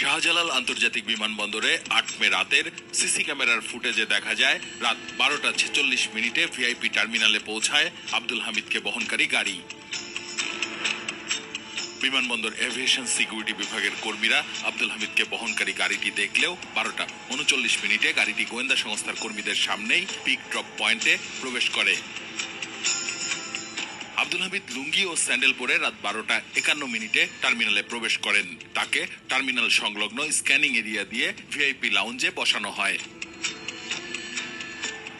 শাহজালাল আন্তর্জাতিক বিমানবন্দরে ৮ মে রাতের সিসি ক্যামেরার ফুটেজে দেখা যায় রাত ১২টা ৪৬ ভিআইপি টার্মিনালে পৌঁছায় আব্দুল হামিদকে বহনকারী গাড়ি। বিমানবন্দর এভিয়েশন সিকিউরিটি বিভাগের কর্মীরা আব্দুল হামিদকে বহনকারী গাড়িটি দেখলেও ১২টা ৩৯ গাড়িটি গোয়েন্দা সংস্থার কর্মীদের সামনেই পিক ড্রপ পয়েন্টে প্রবেশ করে। আব্দুল হামিদ লুঙ্গি ও স্যান্ডেল পরে রাত ১২টা ৫১ টার্মিনালে প্রবেশ করেন। তাকে টার্মিনাল সংলগ্ন স্ক্যানিং এরিয়া দিয়ে ভিআইপি লাউঞ্জে বসানো হয়।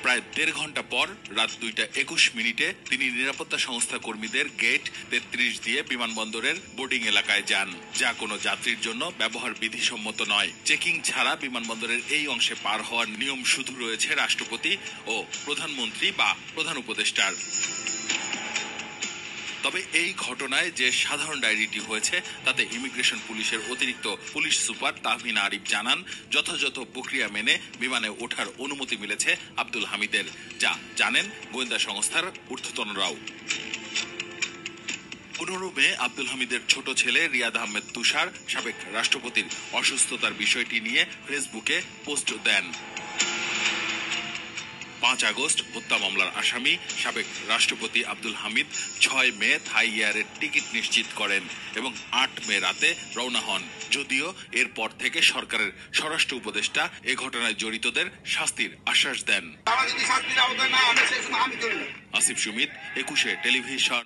প্রায় ১.৫ ঘন্টা পর রাত ২টা ২১ তিনি নিরাপত্তা সংস্থা কর্মীদের গেট ৩৩ দিয়ে বিমানবন্দরের বোর্ডিং এলাকায় যান, যা কোনো যাত্রীর জন্য ব্যবহার বিধিসম্মত নয়। চেকিং ছাড়া বিমানবন্দরের এই অংশে পার হওয়ার নিয়ম শুধু রয়েছে রাষ্ট্রপতি ও প্রধানমন্ত্রী বা প্রধান উপদেষ্টার। তবে এই ঘটনায় যে সাধারণ ডায়েরিটি হয়েছে তাতে ইমিগ্রেশন পুলিশের অতিরিক্ত পুলিশ সুপার তাহমিনা আরিফ জানান, যথাযথ প্রক্রিয়া মেনে বিমানে ওঠার অনুমতি মিলেছে আব্দুল হামিদের, যা জানেন গোয়েন্দা সংস্থার ঊর্ধ্বতনরাও। ১৫ মে আব্দুল হামিদের ছোট ছেলে রিয়াদ আহমেদ তুষার সাবেক রাষ্ট্রপতির অসুস্থতার বিষয়টি নিয়ে ফেসবুকে পোস্ট দেন। ৫ আগস্ট হত্যা মামলার আসামি সাবেক রাষ্ট্রপতি আব্দুল হামিদ ৬ মে থাই এয়ারের টিকিট নিশ্চিত করেন এবং ৮ মে রাতে রওনা হন, যদিও এরপর থেকে সরকারের স্বরাষ্ট্র উপদেষ্টা এ ঘটনায় জড়িতদের শাস্তির আশ্বাস দেন। আসিফ সুমিত, ২১ টেলিভিশন।